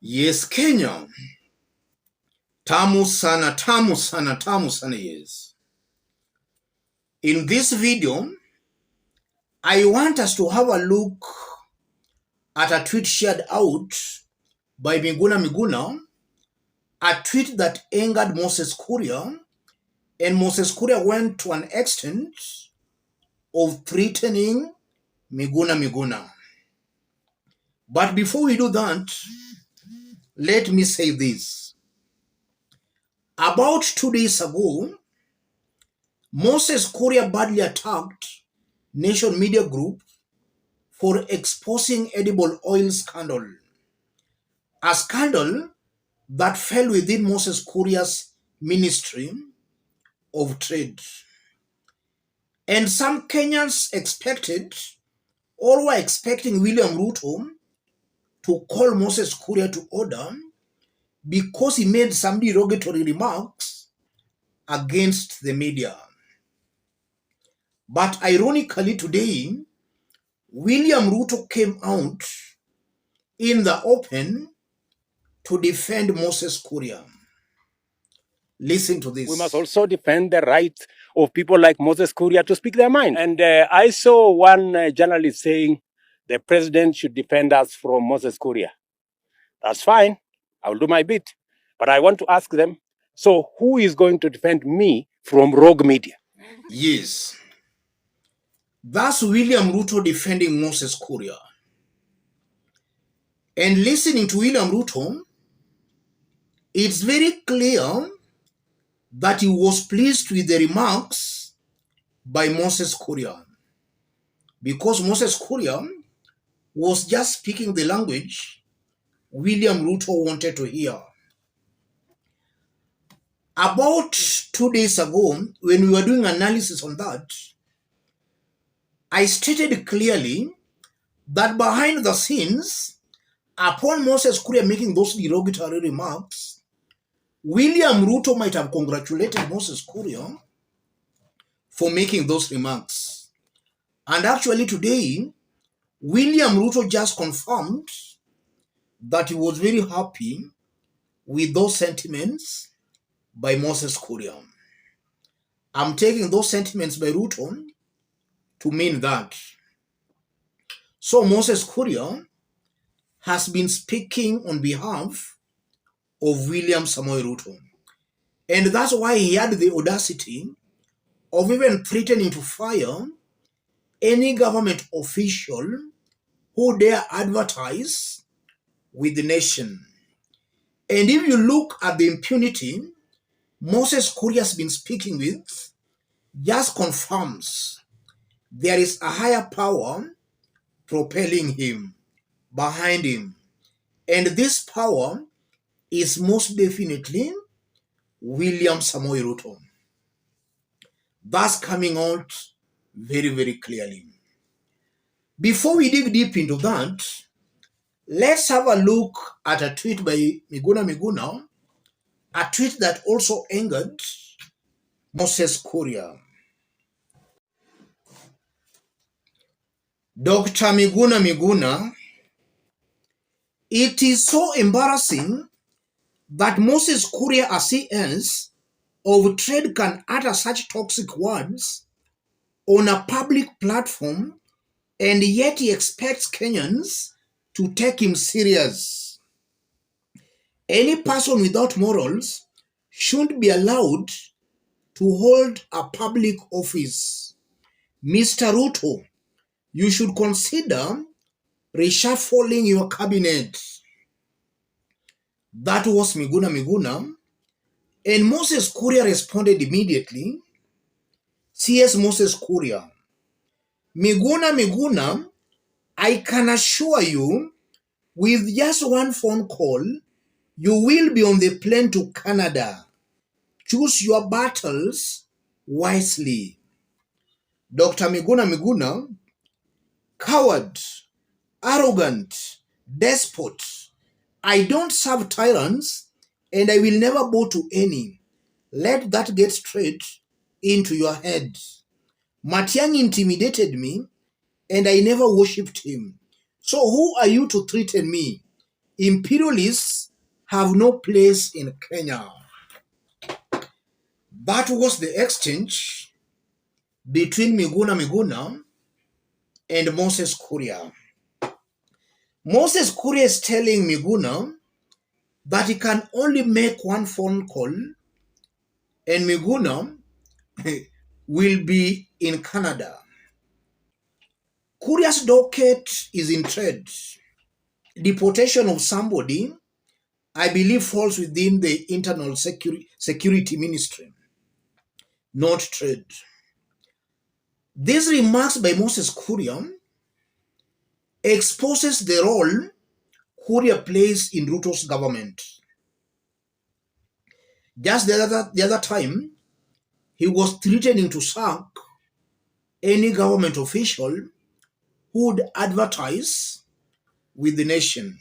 Yes, Kenya. Tamu sana, tamu sana, tamu sana, yes. In this video, I want us to have a look at a tweet shared out by Miguna Miguna, a tweet that angered Moses Kuria, and Moses Kuria went to an extent of threatening Miguna Miguna. But before we do that, let me say this. About 2 days ago, Moses Kuria badly attacked Nation Media Group for exposing edible oil scandal, a scandal that fell within Moses Kuria's Ministry of Trade. And some Kenyans expected or were expecting William Ruto to call Moses Kuria to order because he made some derogatory remarks against the media. But ironically today, William Ruto came out in the open to defend Moses Kuria. Listen to this. We must also defend the right of people like Moses Kuria to speak their mind. And I saw one journalist saying the president should defend us from Moses Kuria. That's fine. I will do my bit. But I want to ask them, so who is going to defend me from rogue media? Yes. That's William Ruto defending Moses Kuria. And listening to William Ruto, it's very clear that he was pleased with the remarks by Moses Kuria, because Moses Kuria was just speaking the language William Ruto wanted to hear. About 2 days ago, when we were doing analysis on that, I stated clearly that behind the scenes, upon Moses Kuria making those derogatory remarks, William Ruto might have congratulated Moses Kuria for making those remarks. And actually today, William Ruto just confirmed that he was very happy with those sentiments by Moses Kuria. I'm taking those sentiments by Ruto to mean that. So Moses Kuria has been speaking on behalf of William Samoei Ruto. And that's why he had the audacity of even threatening to fire any government official who dare advertise with the nation. And if you look at the impunity Moses Kuria has been speaking with, just confirms there is a higher power propelling him, behind him. And this power is most definitely William Samoei Ruto. That's coming out very, very clearly. Before we dig deep into that, let's have a look at a tweet by Miguna Miguna, a tweet that also angered Moses Kuria. Dr. Miguna Miguna, it is so embarrassing that Moses Kuria, as CS of trade, can utter such toxic words on a public platform, and yet he expects Kenyans to take him serious. Any person without morals shouldn't be allowed to hold a public office. Mr. Ruto, you should consider reshuffling your cabinet. That was Miguna Miguna. And Moses Kuria responded immediately. CS Moses Kuria, Miguna Miguna, I can assure you, with just one phone call, you will be on the plane to Canada. Choose your battles wisely. Dr. Miguna Miguna, coward, arrogant, despot. I don't serve tyrants, and I will never bow to any. Let that get straight into your head. Matiang'i intimidated me, and I never worshipped him. So who are you to threaten me? imperialists have no place in Kenya. That was the exchange between Miguna Miguna and Moses Kuria. Moses Kuria is telling Miguna that he can only make one phone call and Miguna will be in Canada. Kuria's docket is in trade. Deportation of somebody, I believe, falls within the internal security ministry, not trade. These remarks by Moses Kuria exposes the role Kuria plays in Ruto's government. Just the other time, he was threatening to sack any government official who would advertise with the nation.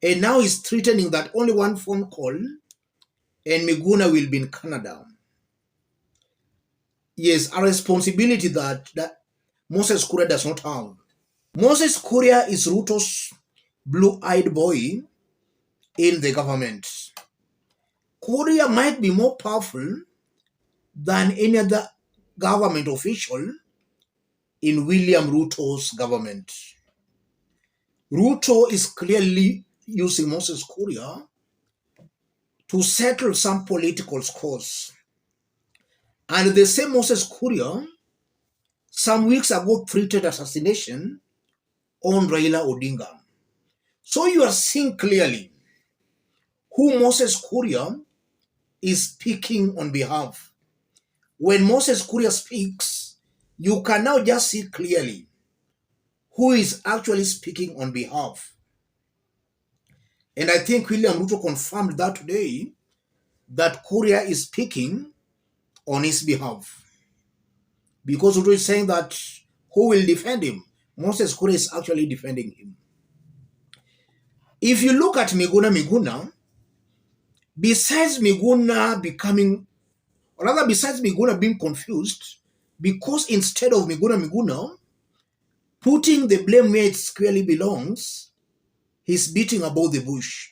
And now he's threatening that only one phone call and Miguna will be in Canada. Yes, a responsibility that Moses Kuria does not have. Moses Kuria is Ruto's blue-eyed boy in the government. Kuria might be more powerful than any other government official in William Ruto's government. Ruto is clearly using Moses Kuria to settle some political scores. And the same Moses Kuria some weeks ago threatened assassination on Raila Odinga. So you are seeing clearly who Moses Kuria is speaking on behalf. When Moses Kuria speaks, you can now just see clearly who is actually speaking on behalf. And I think William Ruto confirmed that today, that Kuria is speaking on his behalf. Because Ruto is saying that who will defend him? Moses Kuria is actually defending him. If you look at Miguna Miguna, besides Miguna being confused, because instead of Miguna Miguna putting the blame where it squarely belongs, he's beating about the bush.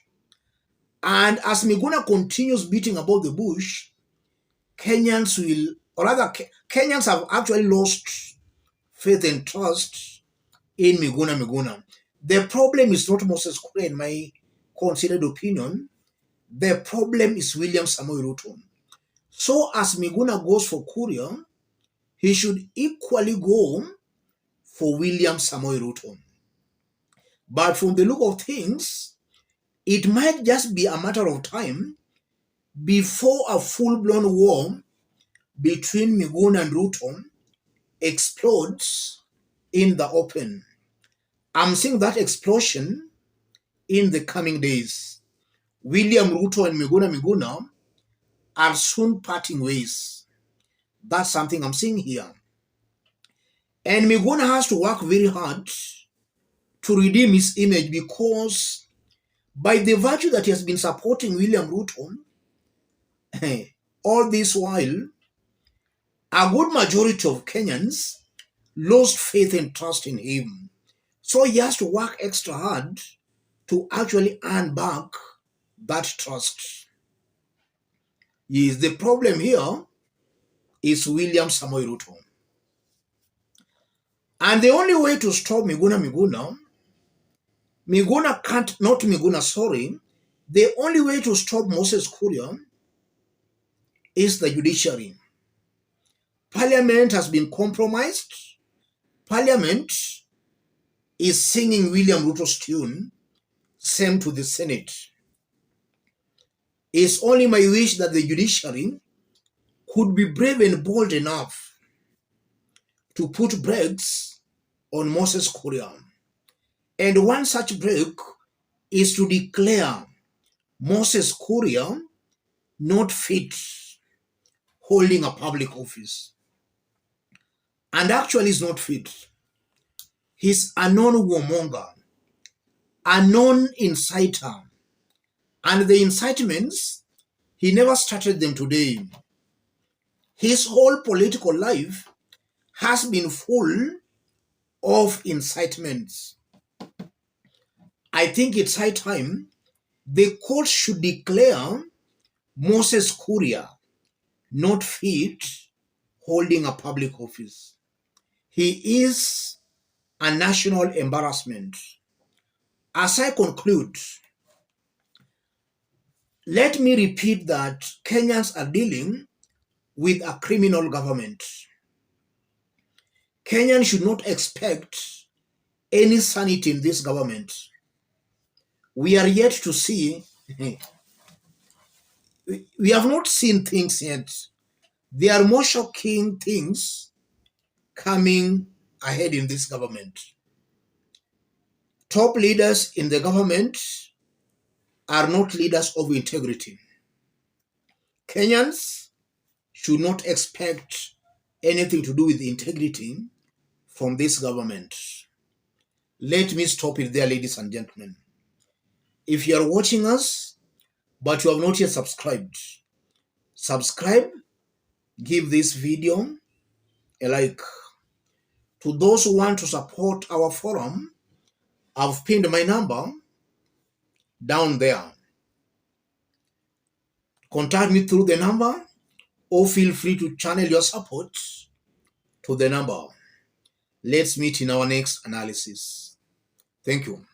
And as Miguna continues beating about the bush, Kenyans have actually lost faith and trust in Miguna Miguna. The problem is not Moses Kuria, in my considered opinion. The problem is William Samoei Ruto. So as Miguna goes for Kuria, he should equally go for William Samoei Ruto. But from the look of things, it might just be a matter of time before a full-blown war between Miguna and Ruto explodes in the open. I'm seeing that explosion in the coming days. William Ruto and Miguna Miguna are soon parting ways. That's something I'm seeing here. And Miguna has to work very hard to redeem his image, because by the virtue that he has been supporting William Ruto all this while, a good majority of Kenyans lost faith and trust in him. So he has to work extra hard to actually earn back that trust. Yes, the problem here is William Samoei Ruto. And the only way to stop Miguna Miguna, the only way to stop Moses Kuria is the judiciary. Parliament has been compromised. Parliament is singing William Ruto's tune, same to the Senate. It's only my wish that the judiciary could be brave and bold enough to put brakes on Moses Kuria. And one such break is to declare Moses Kuria not fit holding a public office. And actually is not fit. He's a known warmonger, a known inciter. And the incitements, he never started them today. His whole political life has been full of incitements. I think it's high time the court should declare Moses Kuria not fit holding a public office. He is a national embarrassment. As I conclude, let me repeat that Kenyans are dealing with a criminal government. Kenyans should not expect any sanity in this government. We are yet to see, we have not seen things yet. There are more shocking things coming ahead in this government. Top leaders in the government are not leaders of integrity. Kenyans should not expect anything to do with integrity from this government. Let me stop it there, ladies and gentlemen. If you are watching us, but you have not yet subscribed, subscribe, give this video a like. To those who want to support our forum, I've pinned my number down there. Contact me through the number or feel free to channel your support to the number. Let's meet in our next analysis. Thank you.